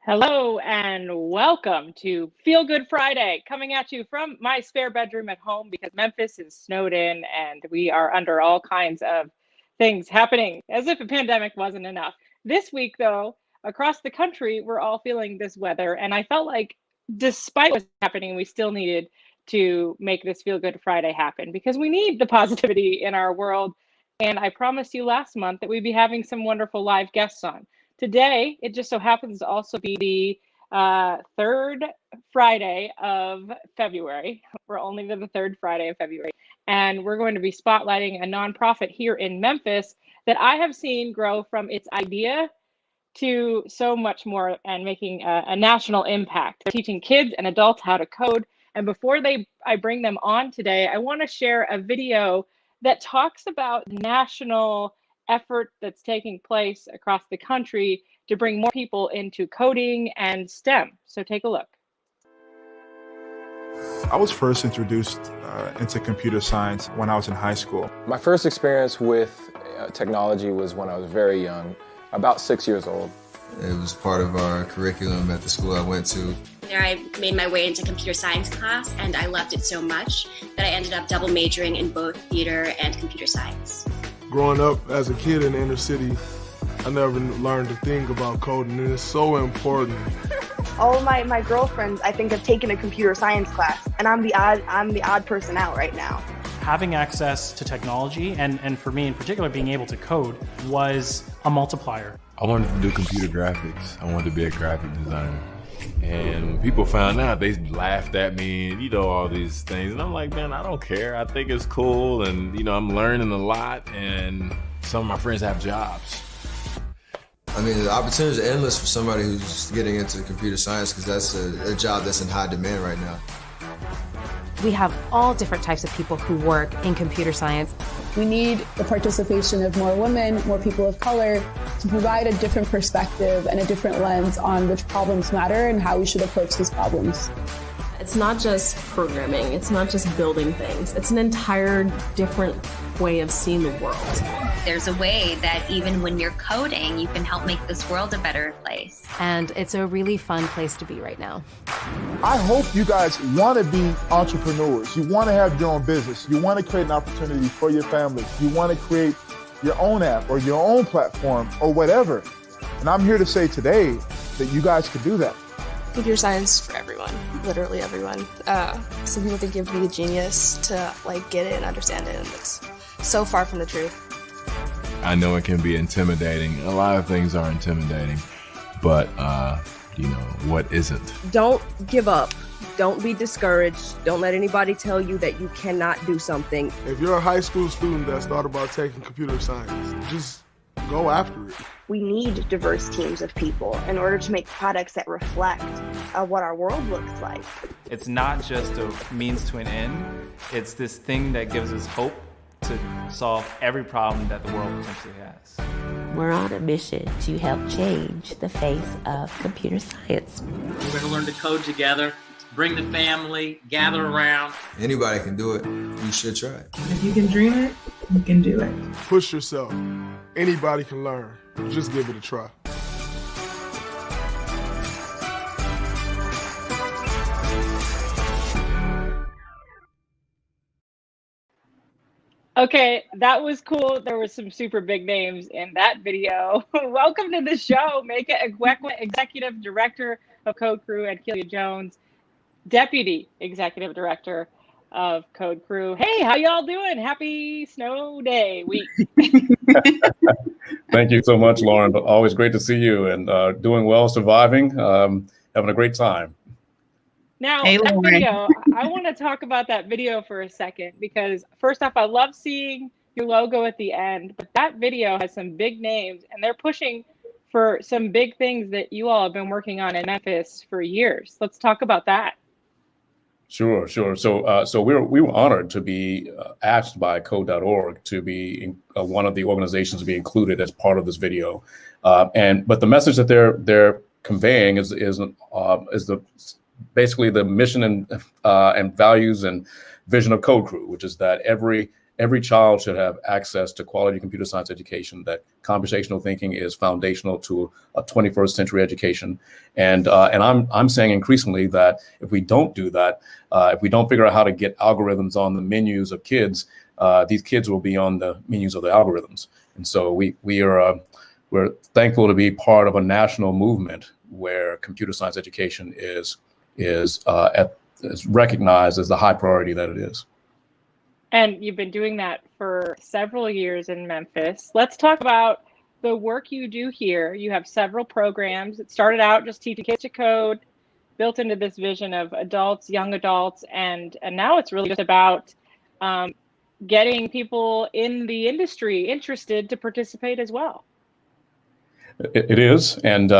Hello and welcome to Feel Good Friday, coming at you from my spare bedroom at home because Memphis is snowed in and we are under all kinds of things happening as if a pandemic wasn't enough. This week, though, across the country, we're all feeling this weather, and I felt like despite what's happening, we still needed to make this Feel Good Friday happen because we need the positivity in our world. And I promised you last month that we'd be having some wonderful live guests on. Today, it just so happens to also be the third Friday of February. We're only to the third Friday of February. And we're going to be spotlighting a nonprofit here in Memphis that I have seen grow from its idea to so much more and making a national impact. They're teaching kids and adults how to code. And before I bring them on today, I want to share a video that talks about national effort that's taking place across the country to bring more people into coding and STEM. So take a look. I was first introduced into computer science when I was in high school. My first experience with technology was when I was very young, about 6 years old. It was part of our curriculum at the school I went to. There I made my way into computer science class, and I loved it so much that I ended up double majoring in both theater and computer science. Growing up as a kid in the inner city, I never learned a thing about coding, and it's so important. All of my girlfriends, I think, have taken a computer science class, and I'm the odd person out right now. Having access to technology, and for me in particular, being able to code was a multiplier. I wanted to do computer graphics. I wanted to be a graphic designer. And when people found out, they laughed at me and, all these things. And I'm like, man, I don't care. I think it's cool. And, I'm learning a lot. And some of my friends have jobs. I mean, the opportunities are endless for somebody who's just getting into computer science because that's a job that's in high demand right now. We have all different types of people who work in computer science. We need the participation of more women, more people of color, to provide a different perspective and a different lens on which problems matter and how we should approach these problems. It's not just programming, it's not just building things, it's an entire different way of seeing the world. There's a way that even when you're coding, you can help make this world a better place. And it's a really fun place to be right now. I hope you guys want to be entrepreneurs. You want to have your own business. You want to create an opportunity for your family. You want to create your own app or your own platform or whatever. And I'm here to say today that you guys can do that. Computer science for everyone, literally everyone. Some people think you have to be a genius to get it and understand it, and it's so far from the truth. I know it can be intimidating. A lot of things are intimidating, but what isn't? Don't give up. Don't be discouraged. Don't let anybody tell you that you cannot do something. If you're a high school student that's thought about taking computer science, just go after it. We need diverse teams of people in order to make products that reflect what our world looks like. It's not just a means to an end. It's this thing that gives us hope to solve every problem that the world potentially has. We're on a mission to help change the face of computer science. We're going to learn to code together, bring the family, gather around. Anybody can do it. You should try it. If you can dream it, you can do it. Push yourself. Anybody can learn. Just give it a try. Okay, that was cool. There were some super big names in that video. Welcome to the show, Meka Ekwekwe, Executive Director of CodeCrip, and Kelia Jones, Deputy Executive Director of CodeCrip. Hey, how y'all doing? Happy snow day week. Thank you so much, Lauren. Always great to see you and doing well, surviving, having a great time. Now, that video, I want to talk about that video for a second because first off, I love seeing your logo at the end, but that video has some big names and they're pushing for some big things that you all have been working on in Memphis for years. Let's talk about that. Sure. So we were honored to be asked by Code.org to be one of the organizations to be included as part of this video, but the message that they're conveying is basically the mission and values and vision of CodeCrip, which is that every every child should have access to quality computer science education, that computational thinking is foundational to a 21st century education. And I'm saying increasingly that if we don't do that, if we don't figure out how to get algorithms on the menus of kids, these kids will be on the menus of the algorithms. And so we're thankful to be part of a national movement where computer science education is recognized as the high priority that it is. And you've been doing that for several years in Memphis. Let's talk about the work you do here. You have several programs. It started out just teaching kids to code, built into this vision of adults, young adults, and now it's really just about getting people in the industry interested to participate as well. It is. And,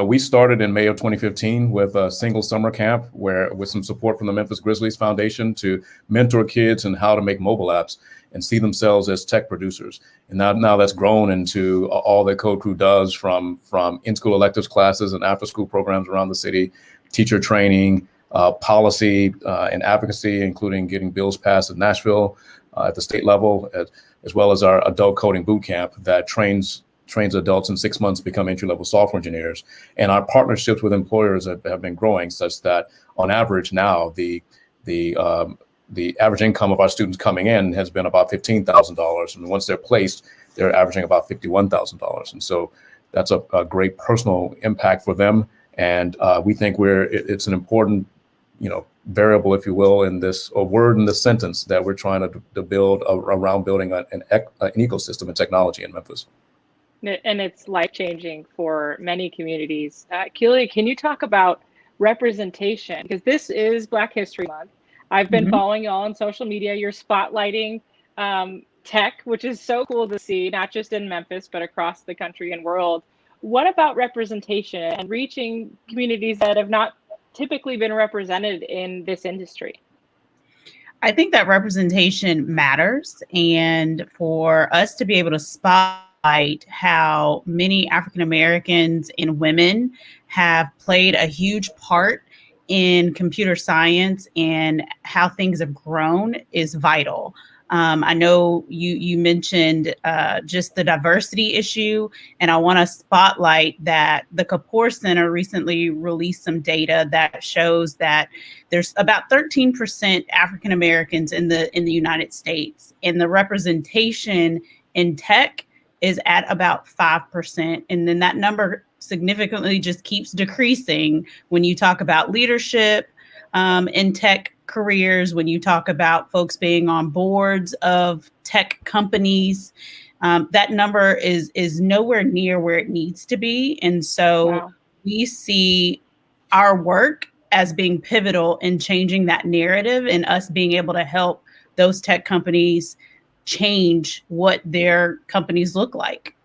we started in May of 2015 with a single summer camp with some support from the Memphis Grizzlies Foundation to mentor kids in how to make mobile apps and see themselves as tech producers. And now that's grown into all that CodeCrip does, from in-school electives classes and after-school programs around the city, teacher training, policy and advocacy, including getting bills passed in Nashville at the state level, as well as our adult coding boot camp that trains adults in 6 months to become entry-level software engineers. And our partnerships with employers have been growing such that on average now the average income of our students coming in has been about $15,000. And once they're placed, they're averaging about $51,000. And so that's a great personal impact for them. And we think it's an important, variable, if you will, in this, or word in this sentence that we're trying to build around building an ecosystem in technology in Memphis. And it's life-changing for many communities. Keely, can you talk about representation? Because this is Black History Month. I've been following you all on social media. You're spotlighting tech, which is so cool to see, not just in Memphis, but across the country and world. What about representation and reaching communities that have not typically been represented in this industry? I think that representation matters. And for us to be able to spotlight how many African Americans and women have played a huge part in computer science and how things have grown is vital. I know you mentioned just the diversity issue, and I want to spotlight that the Kapoor Center recently released some data that shows that there's about 13% African Americans in the United States, and the representation in tech is at about 5%. And then that number significantly just keeps decreasing when you talk about leadership in tech careers, when you talk about folks being on boards of tech companies. That number is nowhere near where it needs to be. And so we see our work as being pivotal in changing that narrative and us being able to help those tech companies change what their companies look like.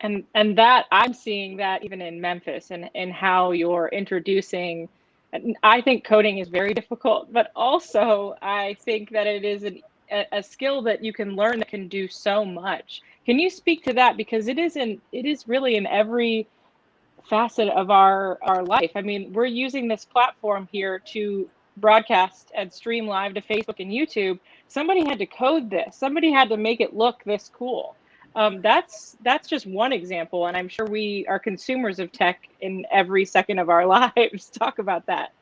And that I'm seeing that even in Memphis and how you're introducing. I think coding is very difficult, but also I think that it is a skill that you can learn that can do so much. Can you speak to that? Because it is really in every facet of our life. I mean, we're using this platform here to broadcast and stream live to Facebook and YouTube. Somebody had to code this. Somebody had to make it look this cool. That's just one example, and I'm sure we are consumers of tech in every second of our lives. Talk about that.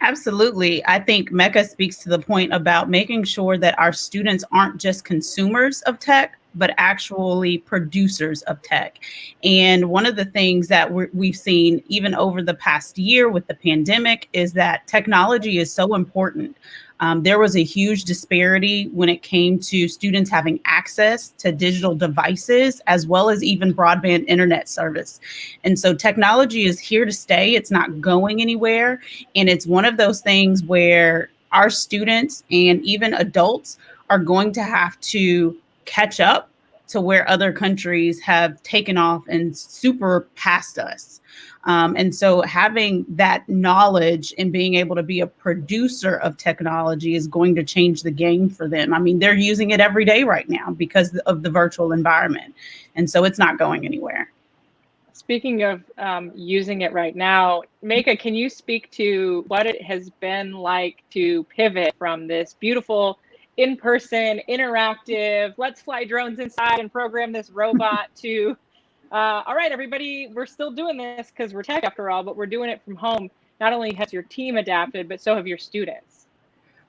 Absolutely. I think Mecca speaks to the point about making sure that our students aren't just consumers of tech, but actually producers of tech. And one of the things that we've seen even over the past year with the pandemic is that technology is so important. There was a huge disparity when it came to students having access to digital devices, as well as even broadband internet service. And so technology is here to stay. It's not going anywhere. And it's one of those things where our students and even adults are going to have to catch up to where other countries have taken off and super past us. And so having that knowledge and being able to be a producer of technology is going to change the game for them. I mean, they're using it every day right now because of the virtual environment. And so it's not going anywhere. Speaking of using it right now, Mecca, can you speak to what it has been like to pivot from this beautiful in-person, interactive, let's fly drones inside and program this robot to, all right, everybody, we're still doing this because we're tech after all, but we're doing it from home. Not only has your team adapted, but so have your students.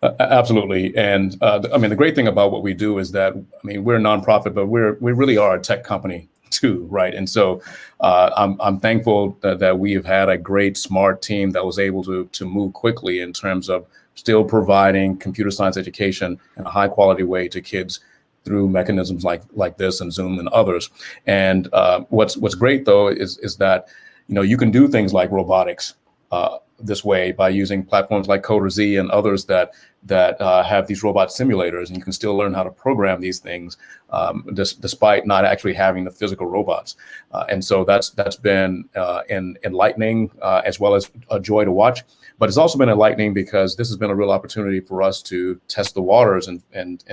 Absolutely. And I mean, the great thing about what we do is that, I mean, we're a nonprofit, but we really are a tech company too, right? And so I'm thankful that we have had a great, smart team that was able to move quickly in terms of still providing computer science education in a high quality way to kids through mechanisms like this and Zoom and others. And what's great though is that, you know, you can do things like robotics this way by using platforms like Coder and others that have these robot simulators, and you can still learn how to program these things despite not actually having the physical robots. And so that's been enlightening as well as a joy to watch. But it's also been enlightening because this has been a real opportunity for us to test the waters and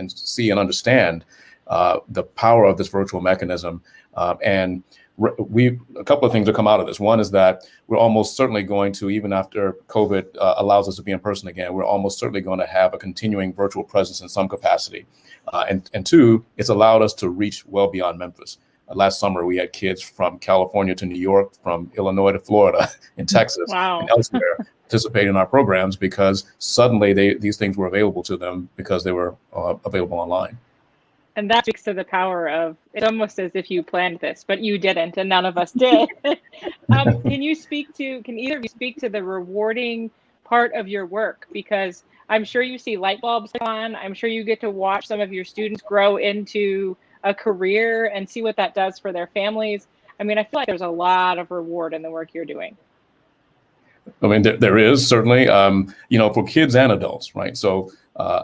see and understand the power of this virtual mechanism. And a couple of things that come out of this. One is that we're almost certainly going to, even after COVID allows us to be in person again, we're almost certainly going to have a continuing virtual presence in some capacity. And two, it's allowed us to reach well beyond Memphis. Last summer, we had kids from California to New York, from Illinois to Florida, in Texas, and elsewhere participate in our programs because suddenly these things were available to them because they were available online. And that speaks to the power of, it's almost as if you planned this, but you didn't, and none of us did. Can either of you speak to the rewarding part of your work? Because I'm sure you see light bulbs on. I'm sure you get to watch some of your students grow into a career and see what that does for their families. I mean, I feel like there's a lot of reward in the work you're doing. I mean, there is certainly, you know, for kids and adults, right? So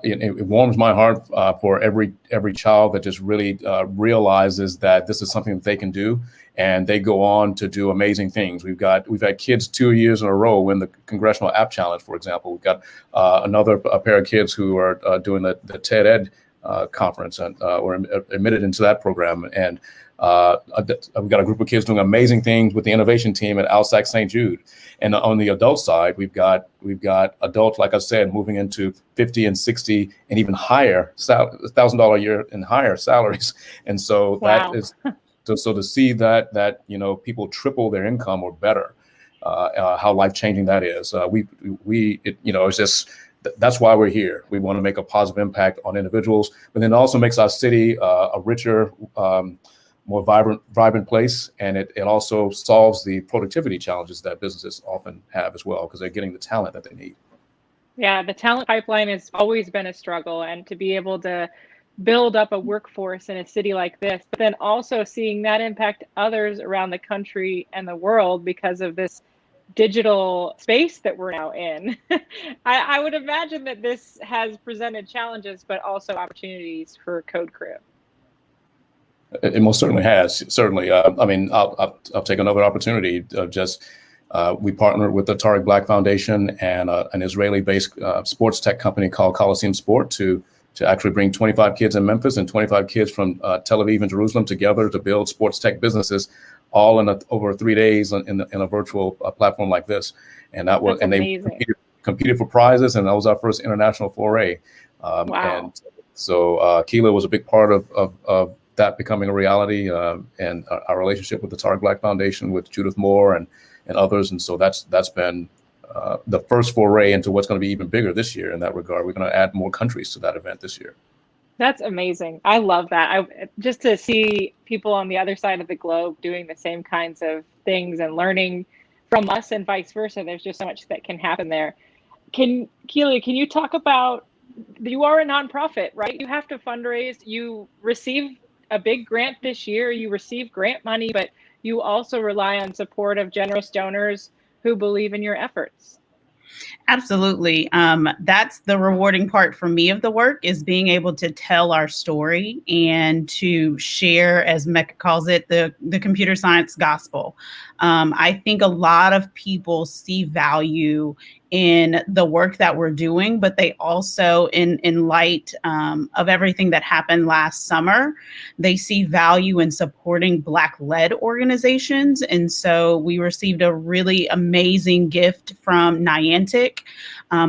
it warms my heart for every child that just really realizes that this is something that they can do, and they go on to do amazing things. We've had kids 2 years in a row win the Congressional App Challenge, for example. We've got another pair of kids who are doing the TED Ed conference and were admitted into that program, and we've got a group of kids doing amazing things with the innovation team at Alsac St. Jude. And on the adult side, we've got adults, like I said, moving into 50 and 60 and even higher, $1,000 a year and higher salaries. And so wow. That is so to see that you know, people triple their income or better, how life-changing that is. You know, it's just, that's why we're here. We want to make a positive impact on individuals, but then it also makes our city a richer, more vibrant place, and it also solves the productivity challenges that businesses often have as well, because they're getting the talent that they need. Yeah, the talent pipeline has always been a struggle, and to be able to build up a workforce in a city like this, but then also seeing that impact others around the country and the world because of this digital space that we're now in. I would imagine that this has presented challenges, but also opportunities for CodeCrip. It most certainly has. Certainly, I mean, I'll take another opportunity. We partnered with the Tariq Black Foundation and an Israeli-based sports tech company called Coliseum Sport to actually bring 25 kids in Memphis and 25 kids from Tel Aviv and Jerusalem together to build sports tech businesses, all in over 3 days in a virtual platform like this. And that was, and they competed for prizes, and that was our first international foray. Wow. And so Keela was a big part of that becoming a reality, and our relationship with the Tariq Black Foundation, with Judith Moore and others. And so that's been the first foray into what's going to be even bigger this year in that regard. We're going to add more countries to that event this year. That's amazing. I love that. Just to see people on the other side of the globe doing the same kinds of things and learning from us and vice versa. There's just so much that can happen there. Keely, can you talk about, you are a nonprofit, right? You have to fundraise. You receive a big grant this year. You receive grant money, but you also rely on support of generous donors who believe in your efforts. Absolutely. That's the rewarding part for me of the work, is being able to tell our story and to share, as Mecca calls it, the computer science gospel. I think a lot of people see value in the work that we're doing, but they also, in light of everything that happened last summer, they see value in supporting Black-led organizations. And so we received a really amazing gift from Niamh gigantic.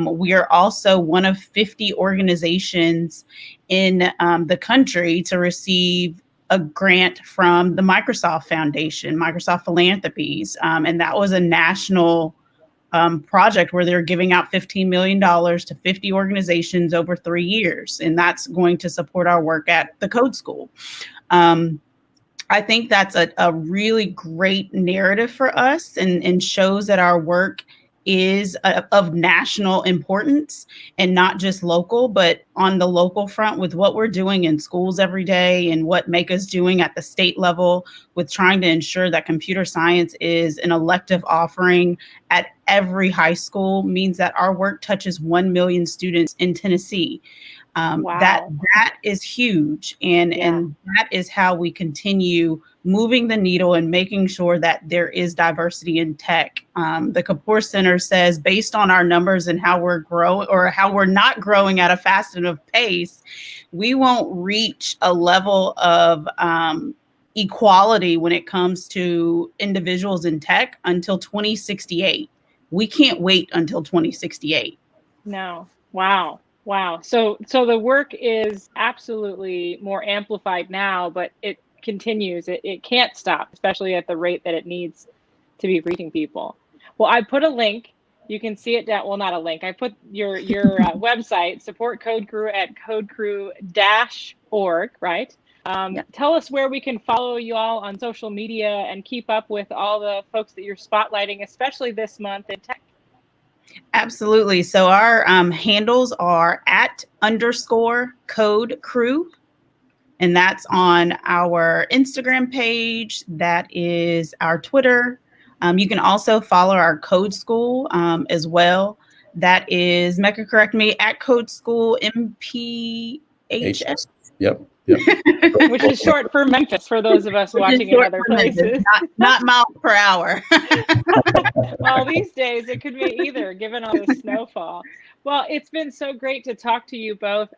We are also one of 50 organizations in the country to receive a grant from the Microsoft Foundation, Microsoft Philanthropies. And that was a national project where they're giving out $15 million to 50 organizations over 3 years. And that's going to support our work at the Code School. I think that's a really great narrative for us and shows that our work is of national importance and not just local, but on the local front with what we're doing in schools every day and what Make is doing at the state level with trying to ensure that computer science is an elective offering at every high school means that our work touches 1 million students in Tennessee. Wow. That is huge. And that is how we continue moving the needle and making sure that there is diversity in tech. The Kapoor Center says, based on our numbers and how we're growing or how we're not growing at a fast enough pace, we won't reach a level of equality when it comes to individuals in tech until 2068. We can't wait until 2068. No. Wow. Wow. So the work is absolutely more amplified now, but it continues. It can't stop, especially at the rate that it needs to be reaching people. Well, I put a link. You can see it down. Well, not a link. I put your website, support CodeCrip at codecrew-org, right? Tell us where we can follow you all on social media and keep up with all the folks that you're spotlighting, especially this month in tech. Absolutely. So our handles are @_CodeCrip, and that's on our Instagram page. That is our Twitter. You can also follow our Code School as well. That is, Mecca, correct me, @CodeSchool MPHS. Yep. Which is short for Memphis for those of us watching in other places. Not miles per hour. Well, these days it could be either, given all the snowfall. Well, it's been so great to talk to you both.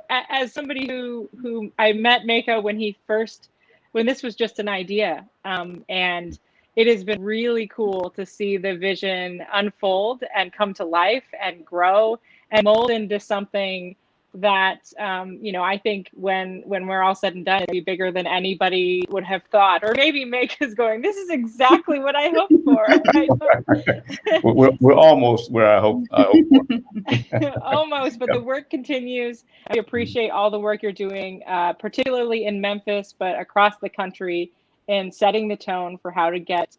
As somebody who I met Mecca when this was just an idea, and it has been really cool to see the vision unfold and come to life and grow and mold into something that I think when we're all said and done, it'll be bigger than anybody would have thought. Or maybe Mecca's going, this is exactly what I hoped for. We're almost where I hope for. Almost, but the work continues. I appreciate all the work you're doing, particularly in Memphis, but across the country, in setting the tone for how to get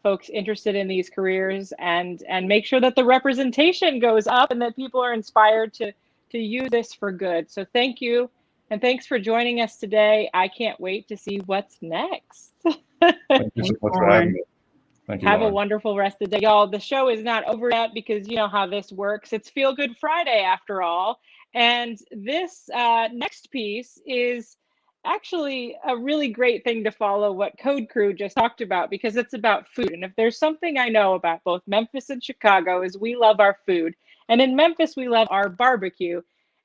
folks interested in these careers and make sure that the representation goes up and that people are inspired to use this for good. So thank you. And thanks for joining us today. I can't wait to see what's next. Thank you so much for having me. Thank you. Have a wonderful rest of the day. Y'all, the show is not over yet because you know how this works. It's Feel Good Friday after all. And this next piece is actually a really great thing to follow what CodeCrip just talked about, because it's about food. And if there's something I know about both Memphis and Chicago is we love our food. And in Memphis, we love our barbecue.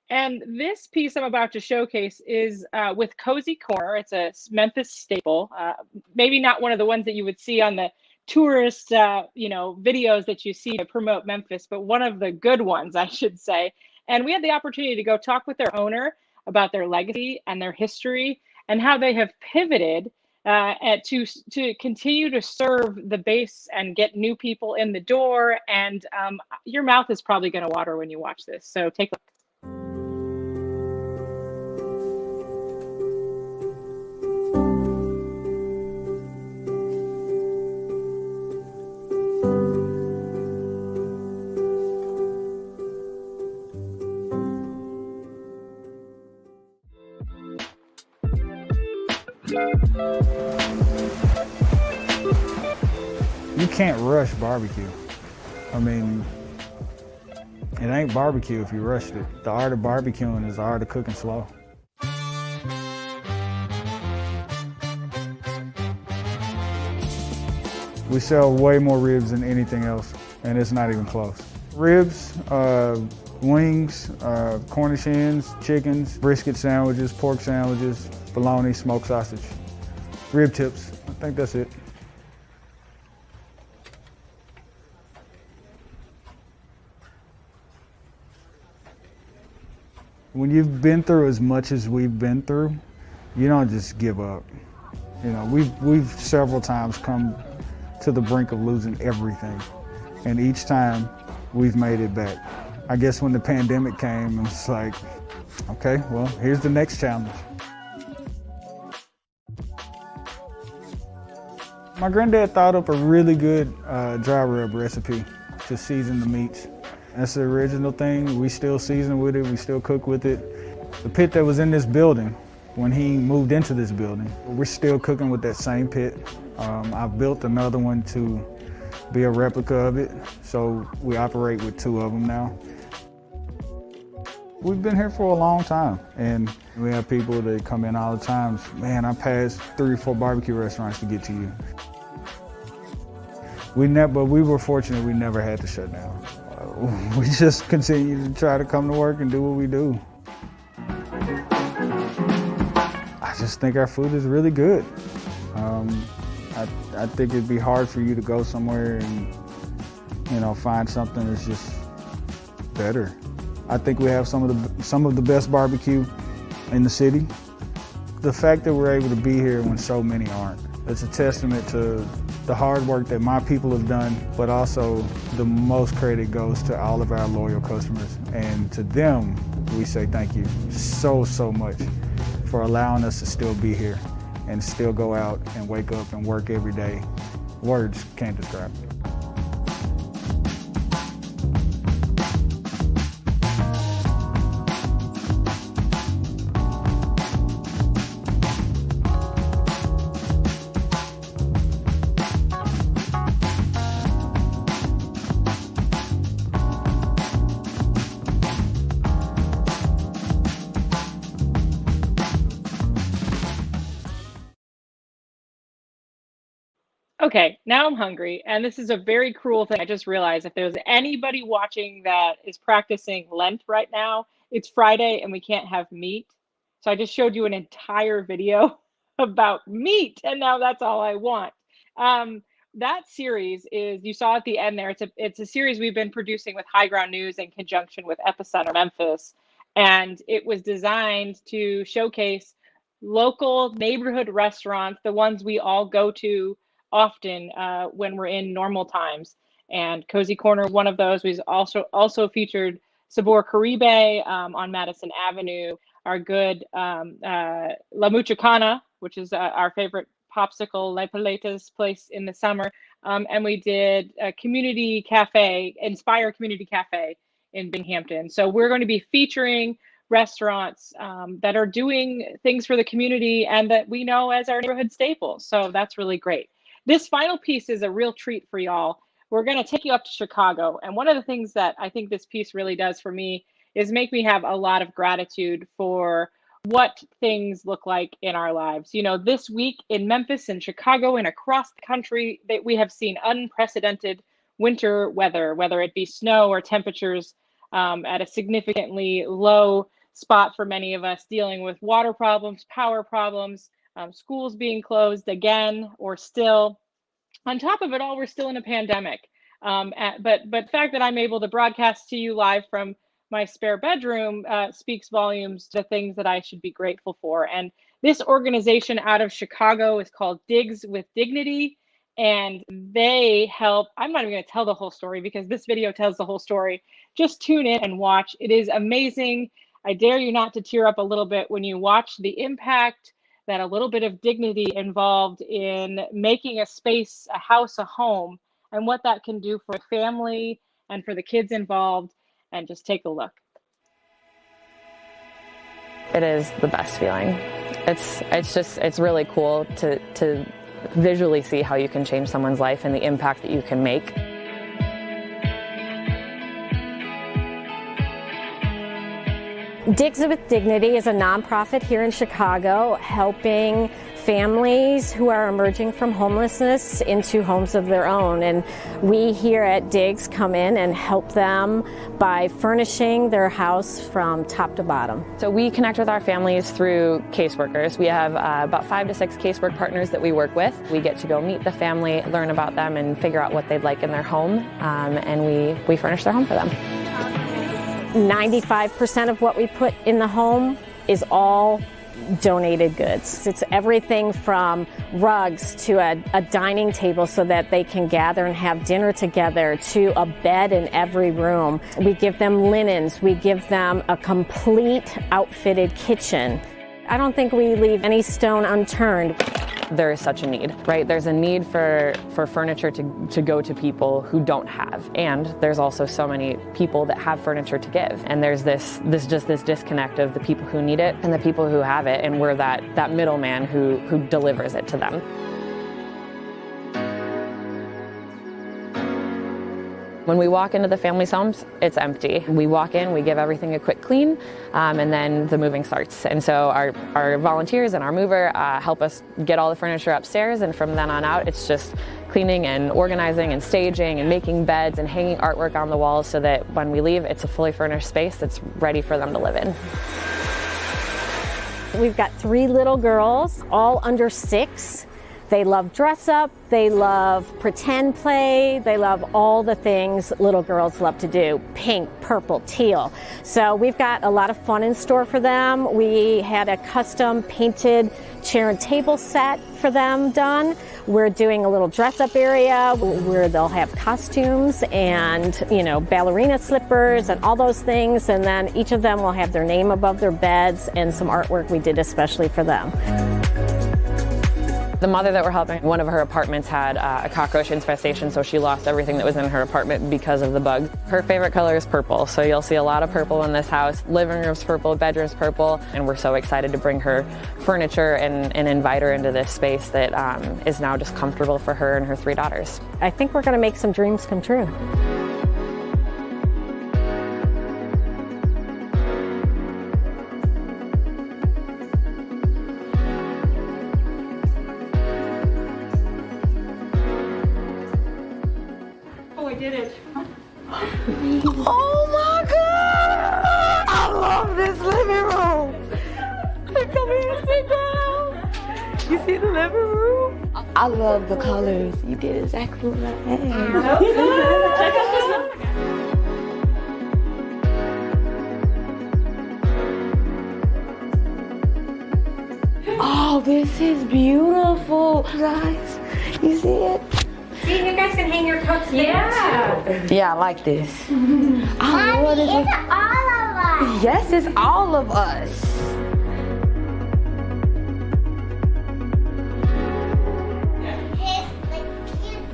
And this piece I'm about to showcase is with Cozy Corner. It's a Memphis staple, maybe not one of the ones that you would see on the tourist, videos that you see to promote Memphis, but one of the good ones, I should say. And we had the opportunity to go talk with their owner about their legacy and their history and how they have pivoted to continue to serve the base and get new people in the door. And your mouth is probably going to water when you watch this. So take a look. You can't rush barbecue. I mean, it ain't barbecue if you rushed it. The art of barbecuing is the art of cooking slow. We sell way more ribs than anything else, and it's not even close. Ribs, wings, Cornish hens, chickens, brisket sandwiches, pork sandwiches, bologna, smoked sausage, rib tips. I think that's it. When you've been through as much as we've been through, you don't just give up. You know, we've several times come to the brink of losing everything, and each time we've made it back. I guess when the pandemic came, it's like, okay, well, here's the next challenge. My granddad thought up a really good dry rub recipe to season the meats. That's the original thing. We still season with it, we still cook with it. The pit that was in this building, when he moved into this building, we're still cooking with that same pit. I've built another one to be a replica of it, so we operate with 2 of them now. We've been here for a long time, and we have people that come in all the time. Man, I passed 3 or 4 barbecue restaurants to get to you. But we were fortunate we never had to shut down. We just continue to try to come to work and do what we do. I just think our food is really good. I think it'd be hard for you to go somewhere and, you know, find something that's just better. I think we have some of the best barbecue in the city. The fact that we're able to be here when so many aren't, it's a testament to the hard work that my people have done, but also the most credit goes to all of our loyal customers. And to them, we say thank you so much for allowing us to still be here and still go out and wake up and work every day. Words can't describe it. Okay, now I'm hungry, and this is a very cruel thing. I just realized if there's anybody watching that is practicing Lent right now, it's Friday and we can't have meat. So I just showed you an entire video about meat, and now that's all I want. That series is, you saw at the end there, it's a series we've been producing with High Ground News in conjunction with Epicenter Memphis, and it was designed to showcase local neighborhood restaurants, the ones we all go to often when we're in normal times. And Cozy Corner, one of those, was also featured Sabor Caribe on Madison Avenue, our good La Muchacana, which is our favorite popsicle Le Paletas place in the summer. And we did a community cafe, Inspire Community Cafe in Binghamton. So we're going to be featuring restaurants that are doing things for the community and that we know as our neighborhood staples. So that's really great. This final piece is a real treat for y'all. We're going to take you up to Chicago. And one of the things that I think this piece really does for me is make me have a lot of gratitude for what things look like in our lives. You know, this week in Memphis and Chicago and across the country, that we have seen unprecedented winter weather, whether it be snow or temperatures at a significantly low spot for many of us, dealing with water problems, power problems, schools being closed again or still. On top of it all, we're still in a pandemic. But the fact that I'm able to broadcast to you live from my spare bedroom speaks volumes to things that I should be grateful for. And this organization out of Chicago is called Digs with Dignity. And they help, I'm not even going to tell the whole story because this video tells the whole story. Just tune in and watch. It is amazing. I dare you not to tear up a little bit when you watch the impact that a little bit of dignity involved in making a space, a house, a home, and what that can do for a family and for the kids involved. And just take a look. It is the best feeling. It's really cool to visually see how you can change someone's life and the impact that you can make. Digs with Dignity is a nonprofit here in Chicago helping families who are emerging from homelessness into homes of their own. And we here at Digs come in and help them by furnishing their house from top to bottom. So we connect with our families through caseworkers. We have about 5 to 6 casework partners that we work with. We get to go meet the family, learn about them, and figure out what they'd like in their home, and we furnish their home for them. 95% of what we put in the home is all donated goods. It's everything from rugs to a dining table so that they can gather and have dinner together, to a bed in every room. We give them linens. We give them a complete outfitted kitchen. I don't think we leave any stone unturned. There is such a need, right? There's a need for furniture to go to people who don't have. And there's also so many people that have furniture to give. And there's this disconnect of the people who need it and the people who have it. And we're that middleman who delivers it to them. When we walk into the family's homes, it's empty. We walk in, we give everything a quick clean, and then the moving starts. And so our volunteers and our mover help us get all the furniture upstairs, and from then on out, it's just cleaning and organizing and staging and making beds and hanging artwork on the walls so that when we leave, it's a fully furnished space that's ready for them to live in. We've got 3 little girls, all under 6. They love dress up, they love pretend play, they love all the things little girls love to do, pink, purple, teal. So we've got a lot of fun in store for them. We had a custom painted chair and table set for them done. We're doing a little dress up area where they'll have costumes and, ballerina slippers and all those things. And then each of them will have their name above their beds and some artwork we did especially for them. The mother that we're helping, one of her apartments had a cockroach infestation, so she lost everything that was in her apartment because of the bugs. Her favorite color is purple, so you'll see a lot of purple in this house. Living room's purple, bedroom's purple, and we're so excited to bring her furniture and invite her into this space that is now just comfortable for her and her 3 daughters. I think we're going to make some dreams come true. Did it. Oh my God! I love this living room. Come here and sit down. You see the living room? I love the colors. You did exactly what I had. Check out this one. Oh, this is beautiful, guys. You see it? See, you guys can hang your coats there. Yeah. Yeah, I like this. Mommy, it's all of us. Yes, it's all of us.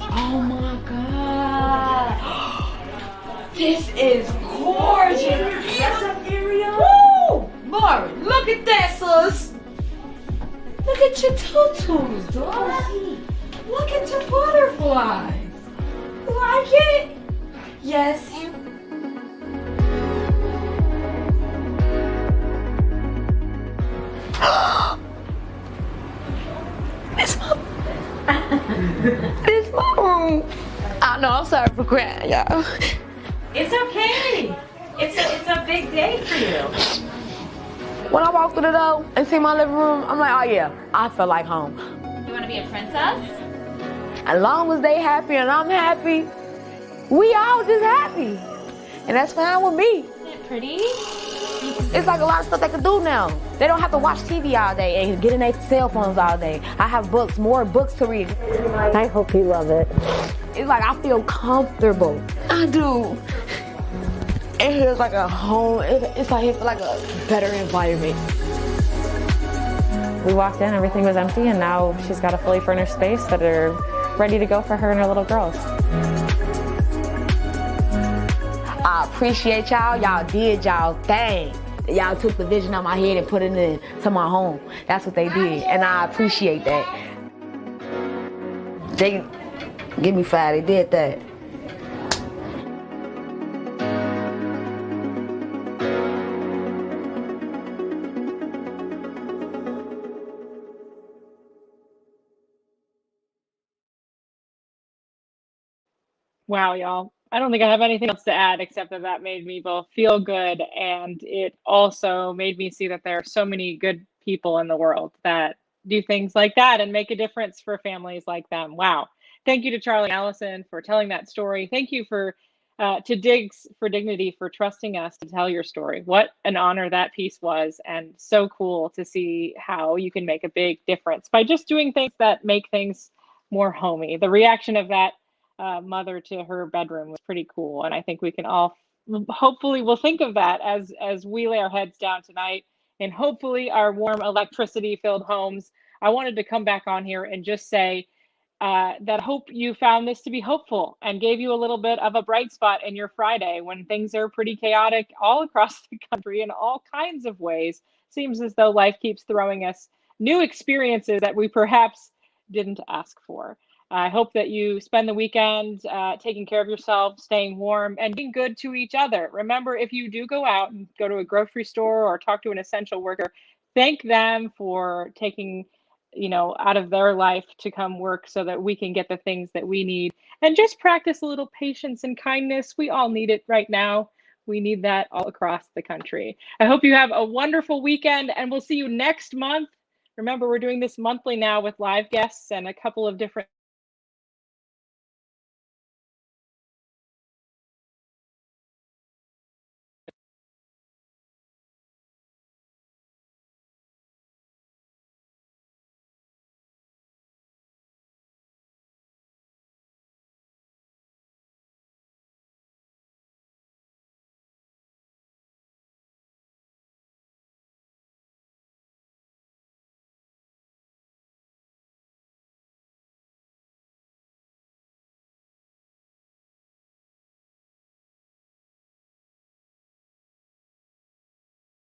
Oh my God. This is gorgeous. Dress up area. Woo! Mari, look at that, sis. Look at your tutus, dog. Look at your butterflies. You like it? Yes. It's my room. I know, I'm sorry for crying, y'all. It's okay. It's a big day for you. When I walk through the door and see my living room, I'm like, oh yeah, I feel like home. You want to be a princess? As long as they happy and I'm happy, we all just happy. And that's fine with me. Isn't it pretty? It's like a lot of stuff they can do now. They don't have to watch TV all day and get in their cell phones all day. I have books, more books to read. I hope you love it. It's like I feel comfortable. I do. It feels like a home. It's like it feels like a better environment. We walked in, everything was empty, and now she's got a fully furnished space that are ready to go for her and her little girls. I appreciate y'all. Y'all did y'all thing. Y'all took the vision out my head and put it into my home. That's what they did, and I appreciate that. They give me 5. They did that. Wow, y'all. I don't think I have anything else to add except that made me both feel good, and it also made me see that there are so many good people in the world that do things like that and make a difference for families like them. Wow. Thank you to Charlie and Allison for telling that story. Thank you for to Diggs for Dignity for trusting us to tell your story. What an honor that piece was, and so cool to see how you can make a big difference by just doing things that make things more homey. The reaction of that mother to her bedroom was pretty cool, and I think we can all hopefully we'll think of that as we lay our heads down tonight in hopefully our warm electricity filled homes. I wanted to come back on here and just say that hope you found this to be hopeful and gave you a little bit of a bright spot in your Friday when things are pretty chaotic all across the country in all kinds of ways. Seems as though life keeps throwing us new experiences that we perhaps didn't ask for. I hope that you spend the weekend taking care of yourself, staying warm, and being good to each other. Remember, if you do go out and go to a grocery store or talk to an essential worker, thank them for taking out of their life to come work so that we can get the things that we need, and just practice a little patience and kindness. We all need it right now. We need that all across the country. I hope you have a wonderful weekend, and we'll see you next month. Remember, we're doing this monthly now with live guests and a couple of different